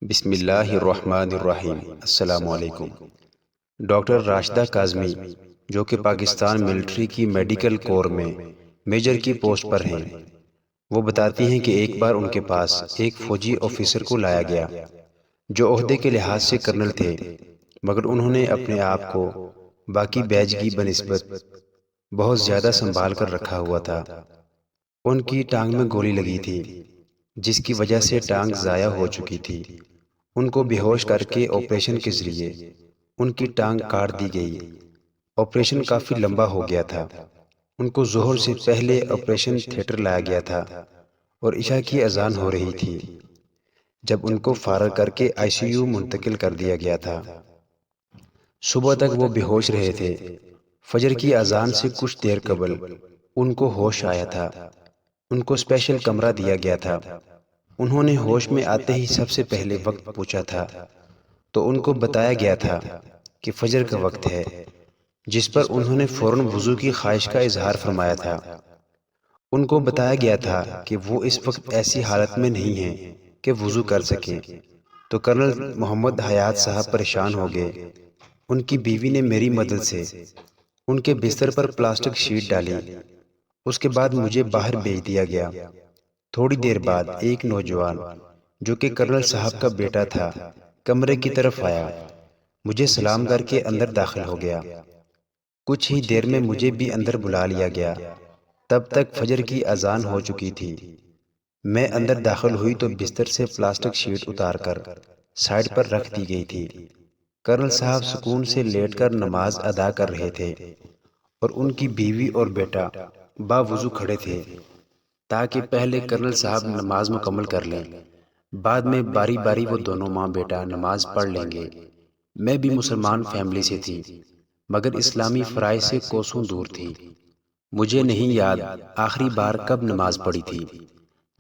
بسم اللہ الرحمن الرحیم۔ السلام علیکم۔ ڈاکٹر راشدہ کاظمی جو کہ پاکستان ملٹری کی میڈیکل کور میں میجر کی پوسٹ پر ہیں، وہ بتاتی ہیں کہ ایک بار ان کے پاس ایک فوجی آفیسر کو لایا گیا جو عہدے کے لحاظ سے کرنل تھے، مگر انہوں نے اپنے آپ کو باقی بیچ کی بنسبت بہت زیادہ سنبھال کر رکھا ہوا تھا۔ ان کی ٹانگ میں گولی لگی تھی جس کی وجہ سے ٹانگ ضائع ہو چکی تھی۔ ان کو بے ہوش کر کے آپریشن کے ذریعے ان کی ٹانگ کاٹ دی گئی۔ آپریشن کافی لمبا ہو گیا تھا۔ ان کو ظہر سے پہلے آپریشن تھیٹر لایا گیا تھا اور عشاء کی اذان ہو رہی تھی جب ان کو فارغ کر کے ICU منتقل کر دیا گیا تھا۔ صبح تک وہ بے ہوش رہے تھے۔ فجر کی اذان سے کچھ دیر قبل ان کو ہوش آیا تھا۔ ان کو اسپیشل کمرہ دیا گیا تھا۔ انہوں نے ہوش میں آتے ہی سب سے پہلے وقت پوچھا تھا تو ان کو بتایا گیا تھا کہ فجر کا وقت ہے، جس پر انہوں نے فوراً وضو کی خواہش کا اظہار فرمایا تھا۔ ان کو بتایا گیا تھا کہ وہ اس وقت ایسی حالت میں نہیں ہیں کہ وضو کر سکیں، تو کرنل محمد حیات صاحب پریشان ہو گئے۔ ان کی بیوی نے میری مدد سے ان کے بستر پر پلاسٹک شیٹ ڈالی۔ اس کے بعد مجھے باہر بھیج دیا گیا۔ تھوڑی دیر بعد ایک نوجوان جو کہ کرنل صاحب کا بیٹا تھا کمرے کی طرف آیا، مجھے سلام کر کے اندر داخل ہو گیا۔ کچھ ہی دیر میں مجھے بھی اندر بلا لیا گیا۔ تب تک فجر کی اذان ہو چکی تھی۔ میں اندر داخل ہوئی تو بستر سے پلاسٹک شیٹ اتار کر سائڈ پر رکھ دی گئی تھی۔ کرنل صاحب سکون سے لیٹ کر نماز ادا کر رہے تھے اور ان کی بیوی اور بیٹا باوضو کھڑے تھے تاکہ پہلے کرنل صاحب نماز مکمل کر لیں، بعد میں باری باری وہ دونوں ماں بیٹا نماز پڑھ لیں گے۔ میں بھی مسلمان فیملی سے تھی مگر اسلامی فرائض سے کوسوں دور تھی۔ مجھے نہیں یاد آخری بار کب نماز پڑھی تھی۔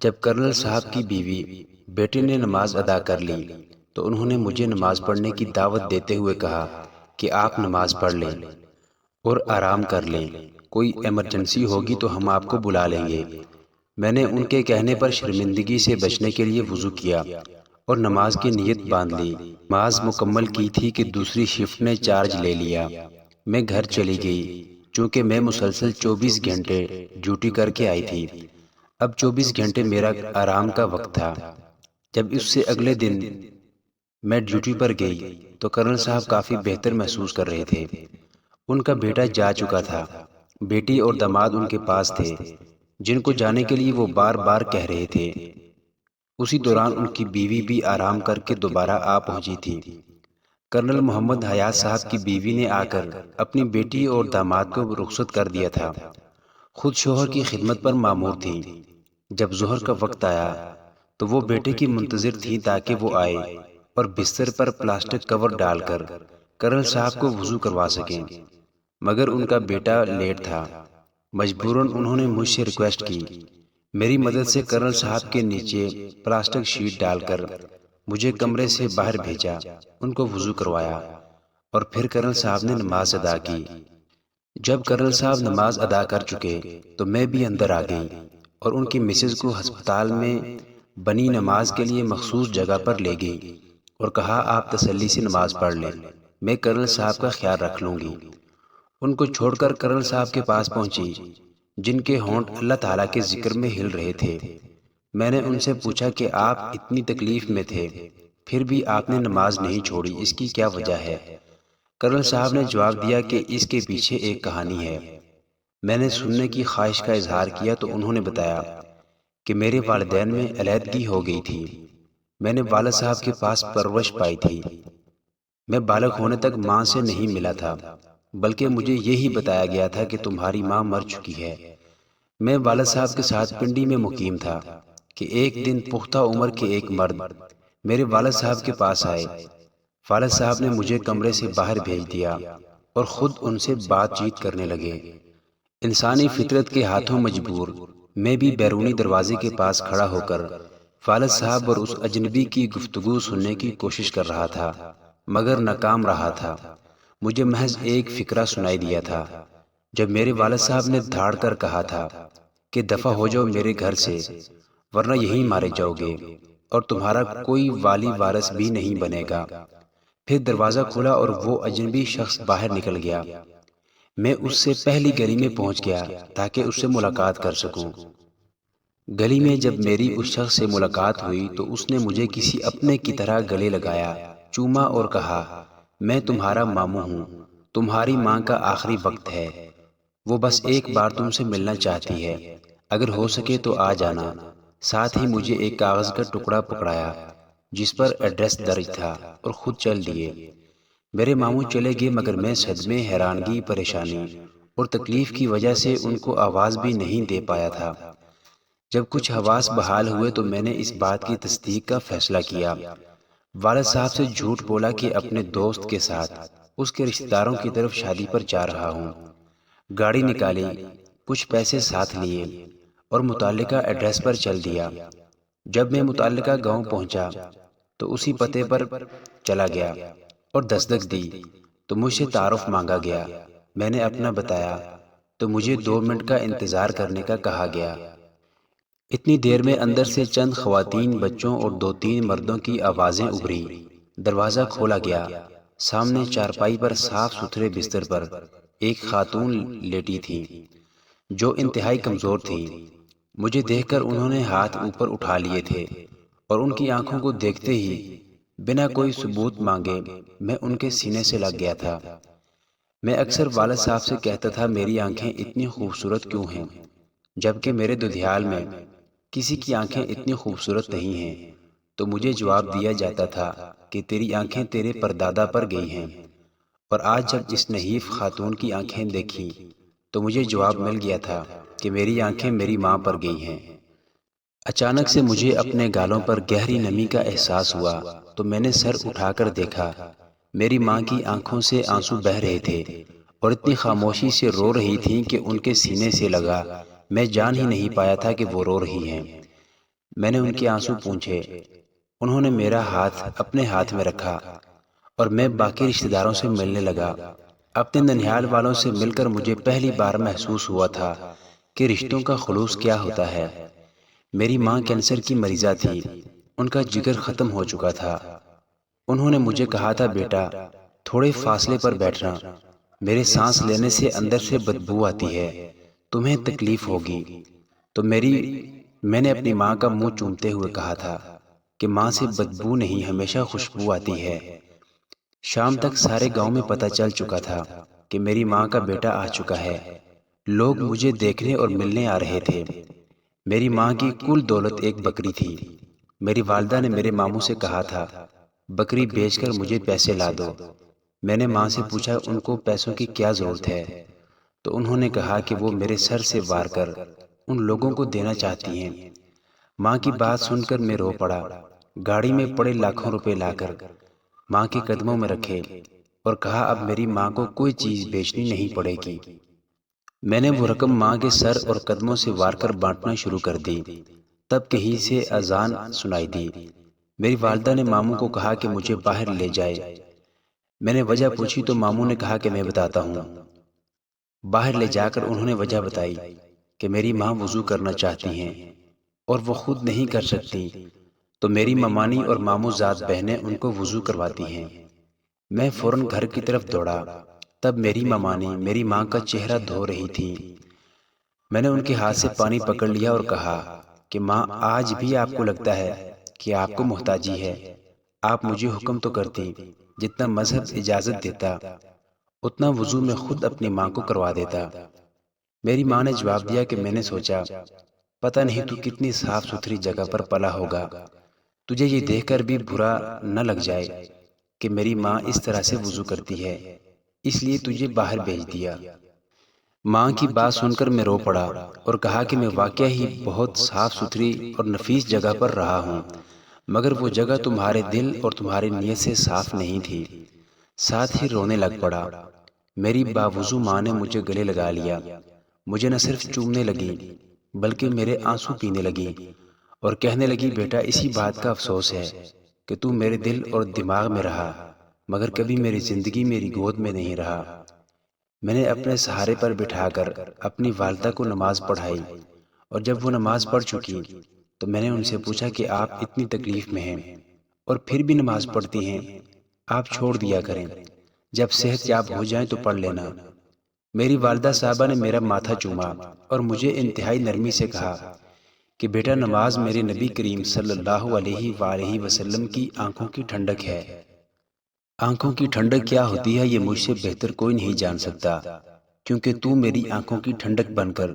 جب کرنل صاحب کی بیوی بیٹے نے نماز ادا کر لی تو انہوں نے مجھے نماز پڑھنے کی دعوت دیتے ہوئے کہا کہ آپ نماز پڑھ لیں اور آرام کر لیں، کوئی ایمرجنسی ہوگی تو ہم آپ کو بلا لیں گے۔ میں نے ان کے کہنے پر شرمندگی سے بچنے کے لیے وضو کیا اور نماز کی نیت باندھ لی۔ نماز مکمل کی تھی کہ دوسری شفٹ نے چارج لے لیا۔ میں گھر چلی گئی چونکہ میں مسلسل 24 گھنٹے ڈیوٹی کر کے آئی تھی۔ اب 24 گھنٹے میرا آرام کا وقت تھا۔ جب اس سے اگلے دن میں ڈیوٹی پر گئی تو کرنل صاحب کافی بہتر محسوس کر رہے تھے۔ ان کا بیٹا جا چکا تھا، بیٹی اور داماد ان کے پاس تھے جن کو جانے کے لیے وہ بار بار کہہ رہے تھے۔ اسی دوران ان کی بیوی بھی آرام کر کے دوبارہ آ پہنچی تھی۔ کرنل محمد حیات صاحب کی بیوی نے آ کر اپنی بیٹی اور داماد کو رخصت کر دیا تھا۔ خود شوہر کی خدمت پر مامور تھیں۔ جب ظہر کا وقت آیا تو وہ بیٹے کی منتظر تھیں تاکہ وہ آئے اور بستر پر پلاسٹک کور ڈال کر کرنل صاحب کو وضو کروا سکیں، مگر ان کا بیٹا لیٹ تھا۔ مجبوراً انہوں نے مجھ سے ریکویسٹ کی۔ میری مدد سے کرنل صاحب کے نیچے پلاسٹک شیٹ ڈال کر مجھے کمرے سے باہر بھیجا، ان کو وضو کروایا اور پھر کرنل صاحب نے نماز ادا کی۔ جب کرنل صاحب نماز ادا کر چکے تو میں بھی اندر آ گئی اور ان کی مسز کو ہسپتال میں بنی نماز کے لیے مخصوص جگہ پر لے گئی اور کہا آپ تسلی سے نماز پڑھ لیں، میں کرنل صاحب کا خیال رکھ لوں گی۔ ان کو چھوڑ کر کرنل صاحب کے پاس پہنچی جن کے ہونٹ اللہ تعالیٰ کے ذکر میں ہل رہے تھے۔ میں نے ان سے پوچھا کہ آپ اتنی تکلیف میں تھے پھر بھی آپ نے نماز نہیں چھوڑی، اس کی کیا وجہ ہے؟ کرنل صاحب نے جواب دیا کہ اس کے پیچھے ایک کہانی ہے۔ میں نے سننے کی خواہش کا اظہار کیا تو انہوں نے بتایا کہ میرے والدین میں علیحدگی ہو گئی تھی۔ میں نے والد صاحب کے پاس پرورش پائی تھی۔ میں بالغ ہونے تک ماں سے نہیں ملا تھا، بلکہ مجھے یہی بتایا گیا تھا کہ تمہاری ماں مر چکی ہے۔ میں والد صاحب کے ساتھ پنڈی میں مقیم تھا کہ ایک دن پختہ عمر کے ایک مرد میرے والد صاحب کے پاس آئے۔ والد صاحب نے مجھے کمرے سے باہر بھیج دیا اور خود ان سے بات چیت کرنے لگے۔ انسانی فطرت کے ہاتھوں مجبور میں بھی بیرونی دروازے کے پاس کھڑا ہو کر والد صاحب اور اس اجنبی کی گفتگو سننے کی کوشش کر رہا تھا مگر ناکام رہا تھا۔ مجھے محض ایک فقرہ سنائی دیا تھا جب میرے والد صاحب نے دھاڑ کر کہا تھا کہ دفع ہو جاؤ میرے گھر سے ورنہ یہیں مارے جاؤ گے، اور تمہارا کوئی والی وارث بھی نہیں بنے گا۔ پھر دروازہ کھلا اور وہ اجنبی شخص باہر نکل گیا۔ میں اس سے پہلی گلی میں پہنچ گیا تاکہ اس سے ملاقات کر سکوں۔ گلی میں جب میری اس شخص سے ملاقات ہوئی تو اس نے مجھے کسی اپنے کی طرح گلے لگایا، چوما اور کہا، میں تمہارا ماموں ہوں، تمہاری ماں کا آخری وقت ہے، وہ بس ایک بار تم سے ملنا چاہتی ہے، اگر ہو سکے تو آ جانا۔ ساتھ ہی مجھے ایک کاغذ کا ٹکڑا پکڑایا جس پر ایڈریس درج تھا اور خود چل دیے۔ میرے ماموں چلے گئے مگر میں صدمے، حیرانگی، پریشانی اور تکلیف کی وجہ سے ان کو آواز بھی نہیں دے پایا تھا۔ جب کچھ حواس بحال ہوئے تو میں نے اس بات کی تصدیق کا فیصلہ کیا۔ والد صاحب سے جھوٹ بولا کہ اپنے دوست کے ساتھ اس کے رشتہ داروں کی طرف شادی پر جا رہا ہوں۔ گاڑی نکالی، کچھ پیسے ساتھ لیے اور متعلقہ ایڈریس پر چل دیا۔ جب میں متعلقہ گاؤں پہنچا تو اسی پتے پر چلا گیا اور دستک دی تو مجھ سے تعارف مانگا گیا۔ میں نے اپنا بتایا تو مجھے 2 منٹ کا انتظار کرنے کا کہا گیا۔ اتنی دیر میں اندر سے چند خواتین، بچوں اور 2-3 مردوں کی آوازیں ابھری۔ دروازہ کھولا گیا۔ سامنے چارپائی پر صاف ستھرے بستر پر ایک خاتون لیٹی تھی جو انتہائی کمزور تھی۔ مجھے دیکھ کر انہوں نے ہاتھ اوپر اٹھا لیے تھے اور ان کی آنکھوں کو دیکھتے ہی بنا کوئی ثبوت مانگے میں ان کے سینے سے لگ گیا تھا۔ میں اکثر والد صاحب سے کہتا تھا میری آنکھیں اتنی خوبصورت کیوں ہیں، جبکہ میرے دودھیال میں کسی کی آنکھیں اتنی خوبصورت نہیں ہیں، تو مجھے جواب دیا جاتا تھا کہ تیری آنکھیں تیرے پردادا پر گئی ہیں۔ اور آج جب اس نحیف خاتون کی آنکھیں دیکھی تو مجھے جواب مل گیا تھا کہ میری آنکھیں میری ماں پر گئی ہیں۔ اچانک سے مجھے اپنے گالوں پر گہری نمی کا احساس ہوا تو میں نے سر اٹھا کر دیکھا۔ میری ماں کی آنکھوں سے آنسو بہہ رہے تھے اور اتنی خاموشی سے رو رہی تھیں کہ ان کے سینے سے لگا میں جان ہی نہیں پایا تھا کہ وہ رو رہی ہیں۔ میں نے ان کے آنسو پونچھے۔ انہوں نے میرا ہاتھ اپنے ہاتھ میں رکھا اور میں باقی رشتہ داروں سے ملنے لگا۔ اپنے ننھیال والوں سے مل کر مجھے پہلی بار محسوس ہوا تھا کہ رشتوں کا خلوص کیا ہوتا ہے۔ میری ماں کینسر کی مریضہ تھی، ان کا جگر ختم ہو چکا تھا۔ انہوں نے مجھے کہا تھا بیٹا تھوڑے فاصلے پر بیٹھنا، میرے سانس لینے سے اندر سے بدبو آتی ہے، تمہیں تکلیف ہوگی۔ تو میں نے اپنی ماں کا منہ چومتے ہوئے کہا تھا کہ ماں سے بدبو نہیں، ہمیشہ خوشبو آتی ہے۔ شام تک سارے گاؤں میں پتہ چل چکا تھا کہ میری ماں کا بیٹا آ چکا ہے۔ لوگ مجھے دیکھنے اور ملنے آ رہے تھے۔ میری ماں کی کل دولت ایک بکری تھی۔ میری والدہ نے میرے ماموں سے کہا تھا بکری بیچ کر مجھے پیسے لا دو۔ میں نے ماں سے پوچھا ان کو پیسوں کی کیا ضرورت ہے، تو انہوں نے کہا کہ وہ میرے سر سے وار کر ان لوگوں کو دینا چاہتی ہیں۔ ماں کی بات سن کر میں رو پڑا۔ گاڑی میں پڑے لاکھوں روپے لا کر ماں کے قدموں میں رکھے اور کہا اب میری ماں کو کوئی چیز بیچنی نہیں پڑے گی۔ میں نے وہ رقم ماں کے سر اور قدموں سے وار کر بانٹنا شروع کر دی۔ تب کہیں سے اذان سنائی دی۔ میری والدہ نے ماموں کو کہا کہ مجھے باہر لے جائے۔ میں نے وجہ پوچھی تو ماموں نے کہا کہ میں بتاتا ہوں۔ باہر لے جا کر انہوں نے وجہ بتائی کہ میری ماں وضو کرنا چاہتی ہیں اور وہ خود نہیں کر سکتی، تو میری ممانی اور ماموں ذات بہنیں ان کو وضو کرواتی ہیں۔ میں فوراً گھر کی طرف دوڑا۔ تب میری ممانی میری ماں کا چہرہ دھو رہی تھی۔ میں نے ان کے ہاتھ سے پانی پکڑ لیا اور کہا کہ ماں آج بھی آپ کو لگتا ہے کہ آپ کو محتاجی ہے، آپ مجھے حکم تو کرتی، جتنا مذہب اجازت دیتا اتنا وضو میں خود اپنی ماں کو کروا دیتا۔ میری ماں نے جواب دیا کہ میں نے سوچا پتہ نہیں تو کتنی صاف ستھری جگہ پر پلا ہوگا، تجھے یہ دیکھ کر بھی برا نہ لگ جائے کہ میری ماں اس طرح سے وضو کرتی ہے، اس لیے تجھے باہر بھیج دیا۔ ماں کی بات سن کر میں رو پڑا اور کہا کہ میں واقعہ ہی بہت صاف ستھری اور نفیس جگہ پر رہا ہوں، مگر وہ جگہ تمہارے دل اور تمہاری نیت سے صاف نہیں تھی۔ ساتھ ہی رونے لگ پڑا۔ میری باوضو ماں نے مجھے گلے لگا لیا، مجھے نہ صرف چومنے لگی بلکہ میرے آنسو پینے لگی اور کہنے لگی بیٹا اسی بات کا افسوس ہے کہ تو میرے دل اور دماغ میں رہا مگر کبھی میری زندگی میری گود میں نہیں رہا۔ میں نے اپنے سہارے پر بٹھا کر اپنی والدہ کو نماز پڑھائی اور جب وہ نماز پڑھ چکی تو میں نے ان سے پوچھا کہ آپ اتنی تکلیف میں ہیں اور پھر بھی نماز پڑھتی ہیں، آپ چھوڑ دیا کریں، جب صحت یاب ہو جائیں تو پڑھ لینا۔ میری والدہ صاحبہ نے میرا ماتھا چوما اور مجھے انتہائی نرمی سے کہا کہ بیٹا، نماز میرے نبی کریم صلی اللہ علیہ وآلہ وسلم کی آنکھوں کی ٹھنڈک ہے۔ آنکھوں کی ٹھنڈک کیا ہوتی ہے یہ مجھ سے بہتر کوئی نہیں جان سکتا، کیونکہ تو میری آنکھوں کی ٹھنڈک بن کر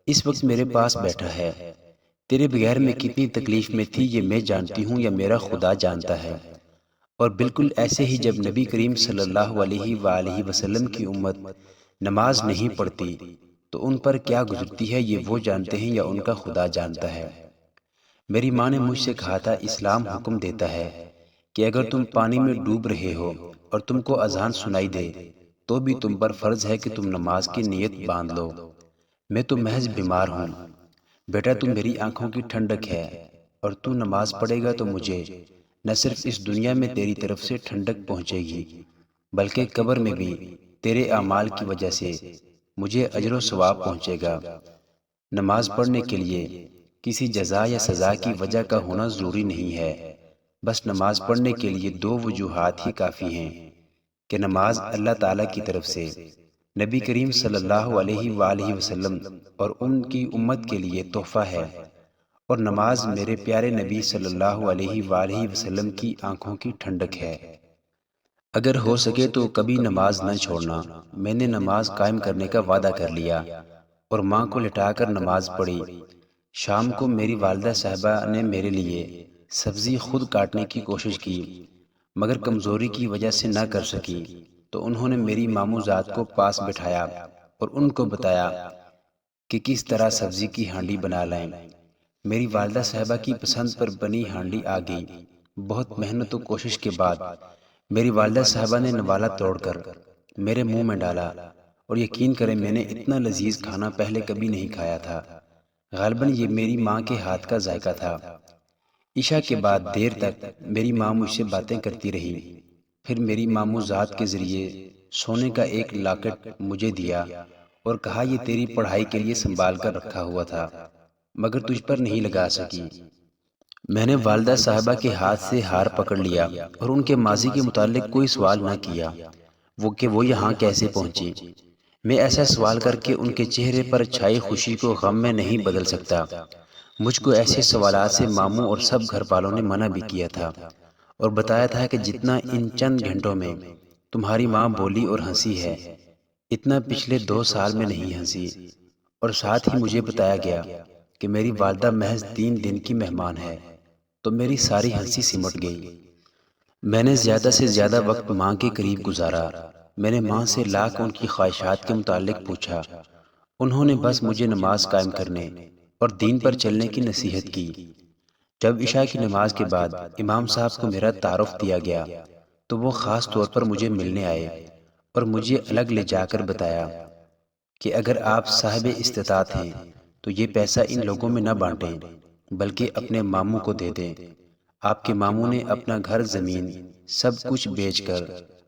اس وقت میرے پاس بیٹھا ہے۔ تیرے بغیر میں کتنی تکلیف میں تھی یہ میں جانتی ہوں یا میرا خدا جانتا ہے۔ اور بالکل ایسے ہی جب نبی کریم صلی اللہ علیہ وآلہ وسلم کی امت نماز نہیں پڑھتی تو ان پر کیا گزرتی ہے یہ وہ جانتے ہیں یا ان کا خدا جانتا ہے۔ میری ماں نے مجھ سے کہا تھا، اسلام حکم دیتا ہے کہ اگر تم پانی میں ڈوب رہے ہو اور تم کو اذان سنائی دے تو بھی تم پر فرض ہے کہ تم نماز کی نیت باندھ لو۔ میں تو محض بیمار ہوں، بیٹا تو میری آنکھوں کی ٹھنڈک ہے، اور تو نماز پڑھے گا تو مجھے نہ صرف اس دنیا میں تیری طرف سے ٹھنڈک پہنچے گی بلکہ قبر میں بھی تیرے اعمال کی وجہ سے مجھے اجر و ثواب پہنچے گا۔ نماز پڑھنے کے لیے کسی جزا یا سزا کی وجہ کا ہونا ضروری نہیں ہے، بس نماز پڑھنے کے لیے دو وجوہات ہی کافی ہیں کہ نماز اللہ تعالیٰ کی طرف سے نبی کریم صلی اللہ علیہ وآلہ وسلم اور ان کی امت کے لیے تحفہ ہے، اور نماز میرے پیارے نبی صلی اللہ علیہ وآلہ وسلم کی آنکھوں کی ٹھنڈک ہے۔ اگر ہو سکے تو کبھی نماز نہ چھوڑنا۔ میں نے نماز قائم کرنے کا وعدہ کر لیا اور ماں کو لٹا کر نماز پڑھی۔ شام کو میری والدہ صاحبہ نے میرے لیے سبزی خود کاٹنے کی کوشش کی مگر کمزوری کی وجہ سے نہ کر سکی، تو انہوں نے میری ماموں ذات کو پاس بٹھایا اور ان کو بتایا کہ کس طرح سبزی کی ہانڈی بنا لائیں۔ میری والدہ صاحبہ کی پسند پر بنی ہانڈی آ گئی۔ بہت محنت و کوشش کے بعد میری والدہ صاحبہ نے نوالا توڑ کر میرے منہ میں ڈالا، اور یقین کریں میں نے اتنا لذیذ کھانا پہلے کبھی نہیں کھایا تھا۔ غالباً یہ میری ماں کے ہاتھ کا ذائقہ تھا۔ عشاء کے بعد دیر تک میری ماں مجھ سے باتیں کرتی رہی، پھر میری ماموں ذات کے ذریعے سونے کا ایک لاکٹ مجھے دیا اور کہا یہ تیری پڑھائی کے لیے سنبھال کر رکھا ہوا تھا مگر تجھ پر نہیں لگا سکی۔ میں نے والدہ صاحبہ کے ہاتھ سے ہار پکڑ لیا اور ان کے ماضی کے متعلق کوئی سوال نہ کیا، وہ یہاں کیسے پہنچی۔ میں ایسا سوال کر کے ان کے چہرے پر چھائی خوشی کو غم میں نہیں بدل سکتا۔ مجھ کو ایسے سوالات سے ماموں اور سب گھر والوں نے منع بھی کیا تھا اور بتایا تھا کہ جتنا ان چند گھنٹوں میں تمہاری ماں بولی اور ہنسی ہے اتنا پچھلے 2 سال میں نہیں ہنسی، اور ساتھ ہی مجھے بتایا گیا کہ میری والدہ محض 3 دن کی مہمان ہے، تو میری ساری ہنسی سمٹ گئی۔ میں نے زیادہ سے زیادہ وقت ماں کے قریب گزارا۔ میں نے ماں سے لاکھ ان کی خواہشات کے متعلق پوچھا۔ انہوں نے بس مجھے نماز قائم کرنے اور دین پر چلنے کی نصیحت کی۔ جب عشاء کی نماز کے بعد امام صاحب کو میرا تعارف دیا گیا تو وہ خاص طور پر مجھے ملنے آئے اور مجھے الگ لے جا کر بتایا کہ اگر آپ صاحب استطاعت ہیں تو یہ پیسہ ان لوگوں میں نہ بانٹیں بلکہ اپنے ماموں کو دے دیں۔ آپ کے ماموں نے اپنا گھر زمین سب کچھ بیچ کر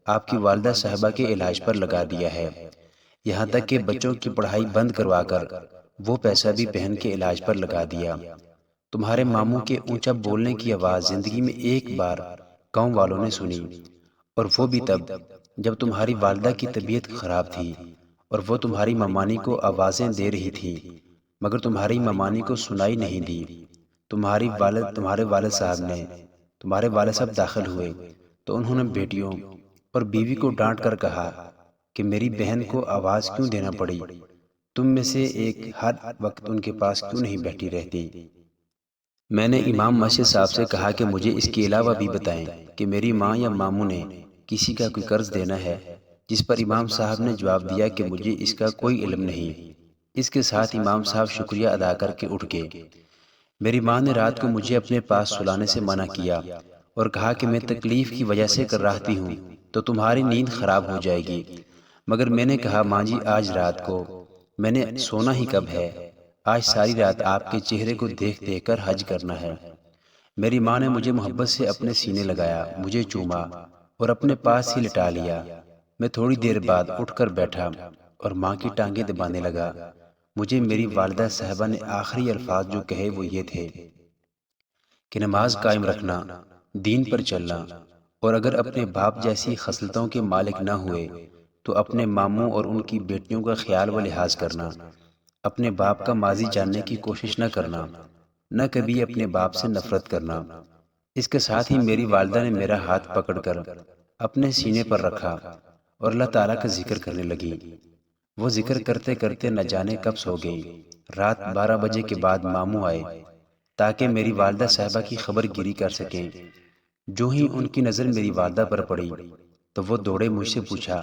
آپ کی والدہ صاحبہ کے علاج پر لگا دیا ہے، یہاں تک کہ بچوں کی پڑھائی بند کروا کر وہ پیسہ بھی بہن کے علاج پر لگا دیا۔ تمہارے ماموں کے اونچا بولنے کی آواز زندگی میں ایک بار گاؤں والوں نے سنی، اور وہ بھی تب جب تمہاری والدہ کی طبیعت خراب تھی اور وہ تمہاری ممانی کو آوازیں دے رہی تھی مگر تمہاری ممانی کو سنائی نہیں دی۔ تمہارے والد صاحب داخل ہوئے تو انہوں نے بیٹیوں اور بیوی کو ڈانٹ کر کہا کہ میری بہن کو آواز کیوں دینا پڑی، تم میں سے ایک ہر وقت ان کے پاس کیوں نہیں بیٹھی رہتی۔ میں نے امام مسجد صاحب سے کہا کہ مجھے اس کے علاوہ بھی بتائیں کہ میری ماں یا ماموں نے کسی کا کوئی قرض دینا ہے، جس پر امام صاحب نے جواب دیا کہ مجھے اس کا کوئی علم نہیں۔ اس کے ساتھ امام صاحب شکریہ ادا کر کے اٹھ گئے۔ میری ماں نے رات کو مجھے اپنے پاس سلانے سے منع کیا اور کہا کہ میں تکلیف کی وجہ سے کراہتی ہوں تو تمہاری نیند خراب ہو جائے گی، مگر میں نے کہا ماں جی آج رات کو میں نے سونا ہی کب ہے، آج ساری رات آپ کے چہرے کو دیکھ دیکھ کر حج کرنا ہے۔ میری ماں نے مجھے محبت سے اپنے سینے لگایا، مجھے چوما اور اپنے پاس ہی لٹا لیا۔ میں تھوڑی دیر بعد اٹھ کر بیٹھا اور ماں کی ٹانگیں دبانے لگا۔ مجھے میری والدہ صاحبہ نے آخری الفاظ جو کہے وہ یہ تھے، کہ نماز قائم رکھنا، دین پر چلنا، اور اگر اپنے باپ جیسی خصلتوں کے مالک نہ ہوئے تو اپنے ماموں اور ان کی بیٹیوں کا خیال و لحاظ کرنا، اپنے باپ کا ماضی جاننے کی کوشش نہ کرنا، نہ کبھی اپنے باپ سے نفرت کرنا۔ اس کے ساتھ ہی میری والدہ نے میرا ہاتھ پکڑ کر اپنے سینے پر رکھا اور اللہ تعالیٰ کا ذکر کرنے لگی۔ وہ ذکر کرتے کرتے نہ جانے کب سو گئی۔ رات 12 بجے کے بعد ماموں آئے تاکہ میری والدہ صاحبہ کی خبر گیری کر سکیں۔ جو ہی ان کی نظر میری والدہ پر پڑی تو وہ دوڑے مجھ سے پوچھا،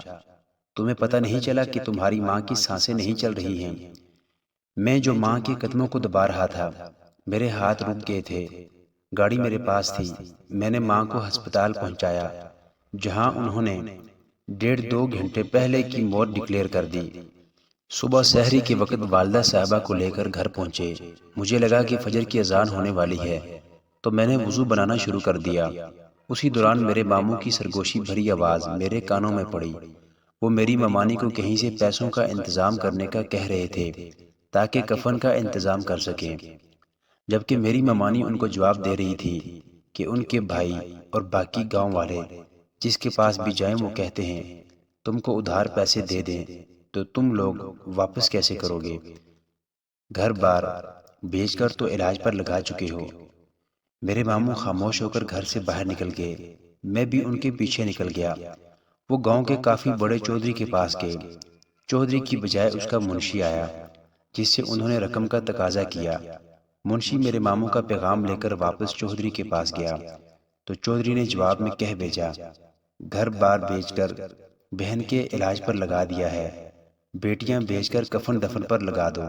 تمہیں پتہ نہیں چلا کہ تمہاری ماں کی سانسیں نہیں چل رہی ہیں؟ میں جو ماں کے قدموں کو دبا رہا تھا، میرے ہاتھ رک گئے تھے۔ گاڑی میرے پاس تھی۔ میں نے ماں کو ہسپتال پہنچایا جہاں انہوں نے 1.5-2 گھنٹے پہلے کی موت ڈکلیئر کر دی۔ صبح سحری کے وقت والدہ صاحبہ کو لے کر گھر پہنچے۔ مجھے لگا کہ فجر کی اذان ہونے والی ہے تو میں نے وضو بنانا شروع کر دیا۔ اسی دوران میرے ماموں کی سرگوشی بھری آواز میرے کانوں میں پڑی۔ وہ میری ممانی کو کہیں سے پیسوں کا انتظام کرنے کا کہہ رہے تھے تاکہ کفن کا انتظام کر سکیں، جبکہ میری ممانی ان کو جواب دے رہی تھی کہ ان کے بھائی اور باقی گاؤں والے جس کے پاس بھی جائیں وہ کہتے ہیں تم کو ادھار پیسے دے دیں تو تم لوگ واپس کیسے کرو گے؟ گھر بار بیچ کر تو علاج پر لگا چکے ہو۔ میرے ماموں خاموش ہو کر گھر سے باہر نکل گئے۔ میں بھی ان کے پیچھے نکل گیا۔ وہ گاؤں کے کافی بڑے چودھری کے پاس گئے۔ چودھری کی بجائے اس کا منشی آیا جس سے انہوں نے رقم کا تقاضا کیا۔ منشی میرے ماموں کا پیغام لے کر واپس چودھری کے پاس گیا تو چودھری نے جواب میں کہہ بھیجا، گھر بار بیچ کر بہن کے علاج پر لگا دیا ہے، بیٹیاں بیچ کر کفن دفن پر لگا دو۔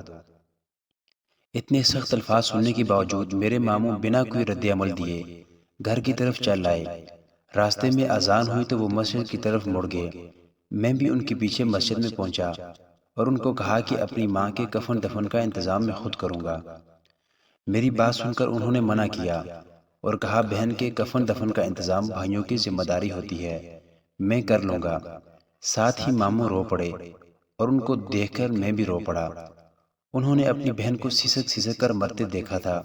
اتنے سخت الفاظ سننے کے باوجود میرے ماموں بنا کوئی رد عمل دیے گھر کی طرف چل آئے۔ راستے میں اذان ہوئی تو وہ مسجد کی طرف مڑ گئے۔ میں بھی ان کے پیچھے مسجد میں پہنچا اور ان کو کہا کہ اپنی ماں کے کفن دفن کا انتظام میں خود کروں گا۔ میری بات سن کر انہوں نے منع کیا اور کہا بہن کے کفن دفن کا انتظام بھائیوں کی ذمہ داری ہوتی ہے، میں کر لوں گا۔ ساتھ ہی ماموں رو پڑے اور ان کو دیکھ کر میں بھی رو پڑا۔ انہوں نے اپنی بہن کو سسک سسک کر مرتے دیکھا تھا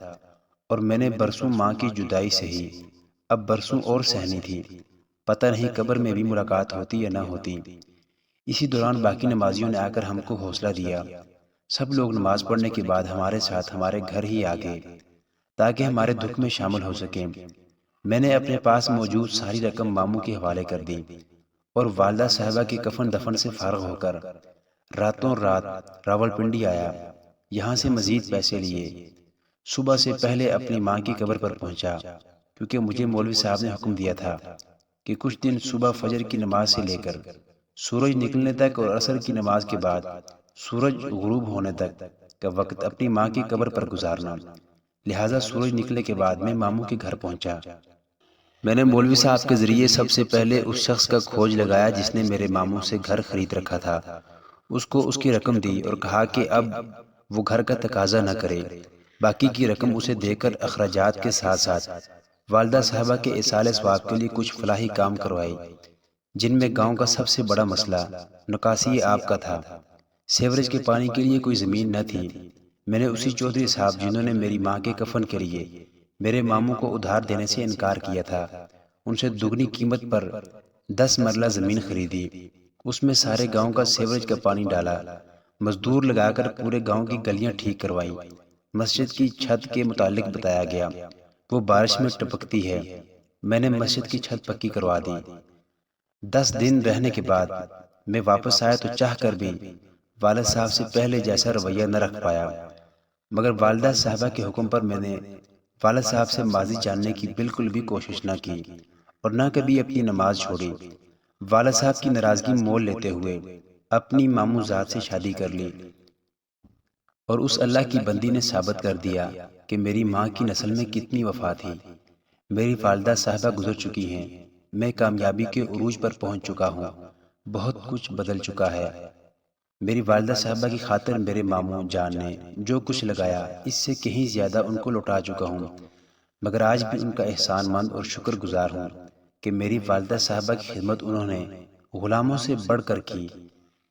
اور میں نے برسوں ماں کی جدائی سہی، اب برسوں اور سہنی تھی۔ پتہ نہیں قبر میں بھی ملاقات ہوتی یا نہ ہوتی۔ اسی دوران باقی نمازیوں نے آ کر ہم کو حوصلہ دیا۔ سب لوگ نماز پڑھنے کے بعد ہمارے ساتھ ہمارے گھر ہی آ گئے تاکہ ہمارے دکھ میں شامل ہو سکیں۔ میں نے اپنے پاس موجود ساری رقم ماموں کے حوالے کر دی اور والدہ صاحبہ کے کفن دفن سے فارغ ہو کر راتوں رات راولپنڈی آیا۔ یہاں سے مزید پیسے لیے صبح سے پہلے اپنی ماں کی قبر پر پہنچا، کیونکہ مجھے مولوی صاحب نے حکم دیا تھا کہ کچھ دن صبح فجر کی نماز سے لے کر سورج نکلنے تک اور عصر کی نماز کے بعد سورج غروب ہونے تک کا وقت اپنی ماں کی قبر پر گزارنا۔ لہٰذا سورج نکلنے کے بعد میں ماموں کے گھر پہنچا۔ میں نے مولوی صاحب کے ذریعے سب سے پہلے اس شخص کا کھوج لگایا جس نے میرے ماموں سے گھر خرید رکھا تھا۔ اس کو اس کی رقم دی اور کہا کہ اب وہ گھر کا تقاضا نہ کرے، باقی کی رقم اسے دے کر اخراجات کے ساتھ ساتھ والدہ صاحبہ کے ایصال ثواب کے لیے کچھ فلاحی کام کروائی، جن میں گاؤں کا سب سے بڑا مسئلہ نکاسی آب کا تھا۔ سیوریج کے پانی کے لیے کوئی زمین نہ تھی۔ میں نے اسی چودھری صاحب جنہوں نے میری ماں کے کفن کے لیے میرے ماموں کو ادھار دینے سے انکار کیا تھا، ان سے دگنی قیمت پر 10 مرلہ زمین خریدی۔ اس میں سارے گاؤں کا سیوریج کا پانی ڈالا، مزدور لگا کر پورے گاؤں کی گلیاں ٹھیک کروائیں۔ مسجد کی چھت کے متعلق بتایا گیا، وہ بارش میں ٹپکتی ہے۔ میں نے مسجد کی چھت پکی کروا دی۔ 10 دن رہنے کے بعد میں واپس آیا تو چاہ کر بھی والد صاحب سے پہلے جیسا رویہ نہ رکھ پایا، مگر والدہ صاحبہ کے حکم پر میں نے والد صاحب سے ماضی جاننے کی بالکل بھی کوشش نہ کی اور نہ کبھی اپنی نماز چھوڑی۔ والد صاحب کی ناراضگی مول لیتے ہوئے اپنی ماموں ذات سے شادی کر لی اور اس اللہ کی بندی نے ثابت کر دیا کہ میری ماں کی نسل میں کتنی وفا تھی۔ میری والدہ صاحبہ گزر چکی ہیں، میں کامیابی کے عروج پر پہنچ چکا ہوں، بہت کچھ بدل چکا ہے۔ میری والدہ صاحبہ کی خاطر میرے ماموں جان نے جو کچھ لگایا اس سے کہیں زیادہ ان کو لوٹا چکا ہوں، مگر آج بھی ان کا احسان مند اور شکر گزار ہوں کہ میری والدہ صاحبہ کی خدمت انہوں نے غلاموں سے بڑھ کر کی۔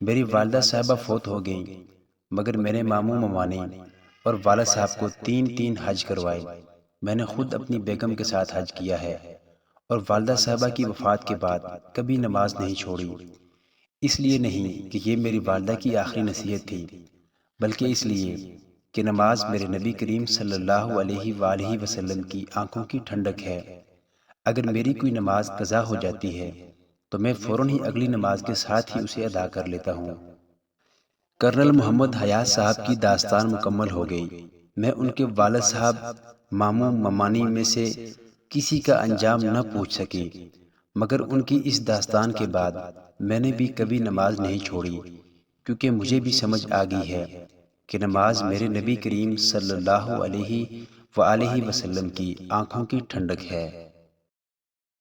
میری والدہ صاحبہ فوت ہو گئیں، مگر میرے ماموں ممانی اور والد صاحب کو 3 حج کروائے۔ میں نے خود اپنی بیگم کے ساتھ حج کیا ہے اور والدہ صاحبہ کی وفات کے بعد کبھی نماز نہیں چھوڑی۔ اس لیے نہیں کہ یہ میری والدہ کی آخری نصیحت تھی، بلکہ اس لیے کہ نماز میرے نبی کریم صلی اللہ علیہ وآلہ وسلم کی آنکھوں کی ٹھنڈک ہے۔ اگر میری کوئی نماز قضا ہو جاتی ہے تو میں فوراً ہی اگلی نماز کے ساتھ ہی اسے ادا کر لیتا ہوں۔ کرنل محمد حیات صاحب کی داستان مکمل ہو گئی۔ میں ان کے والد صاحب ماموں ممانی میں سے کسی کا انجام نہ پوچھ سکی، مگر ان کی اس داستان کے بعد میں نے بھی کبھی نماز نہیں چھوڑی، کیونکہ مجھے بھی سمجھ آ گئی ہے کہ نماز میرے نبی کریم صلی اللہ علیہ وآلہ وسلم کی آنکھوں کی ٹھنڈک ہے۔